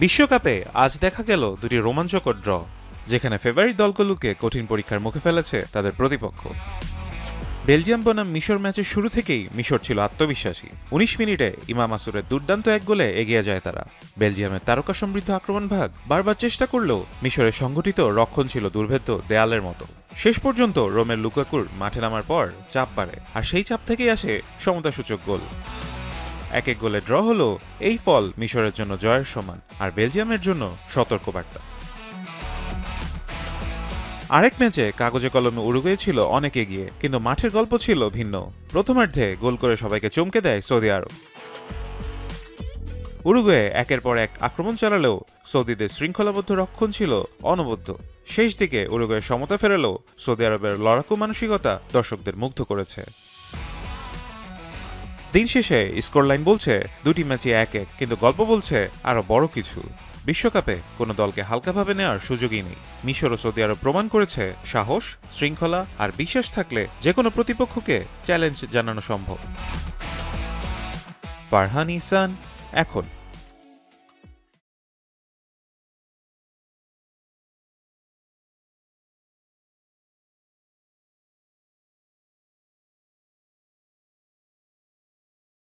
বিশ্বকাপে আজ দেখা গেল দুটি রোমাঞ্চকর ড্র, যেখানে ফেভারিট দলগুলোকে কঠিন পরীক্ষার মুখে ফেলেছে তাদের প্রতিপক্ষ। বেলজিয়াম বনাম মিশর ম্যাচের শুরু থেকেই মিশর ছিল আত্মবিশ্বাসী। ১৯ মিনিটে ইমাম আসুরের দুর্দান্ত এক গোলে এগিয়ে যায় তারা। বেলজিয়ামের তারকা সমৃদ্ধ আক্রমণ ভাগ বারবার চেষ্টা করলেও মিশরের সংগঠিত রক্ষণ ছিল দুর্ভেদ্য দেয়ালের মতো। শেষ পর্যন্ত রোমের লুকাকুর মাঠে নামার পর চাপ বাড়ে, আর সেই চাপ থেকেই আসে সমতাসূচক গোল। এক এক গোলে ড্র হলো এই ফল মিশরের জন্য জয়ের সমান, আর বেলজিয়ামের জন্য সতর্কবার্তা। আরেক ম্যাচে কাগজে কলমে উরুগুয়ে ছিল অনেক এগিয়ে, কিন্তু মাঠের গল্প ছিল ভিন্ন। প্রথমার্ধে গোল করে সবাইকে চমকে দেয় সৌদি আরব। উরুগুয়ে একের পর এক আক্রমণ চালালেও সৌদিদের শৃঙ্খলাবদ্ধ রক্ষণ ছিল অনবদ্য। শেষ দিকে উরুগুয়ে সমতা ফেরালেও সৌদি আরবের লড়াকু মানসিকতা দর্শকদের মুগ্ধ করেছে। দিন শেষে স্কোর লাইন বলছে দুটি ম্যাচই ১-১, কিন্তু গল্প বলছে আরো বড় কিছু। বিশ্বকাপে কোনো দলকে হালকাভাবে নেওয়ার সুযোগই নেই। মিশর ও সৌদি আরব প্রমাণ করেছে সাহস, শৃঙ্খলা আর বিশ্বাস থাকলে যে কোনো প্রতিপক্ষকে চ্যালেঞ্জ জানানো সম্ভব। ফারহান ইহসান, এখন।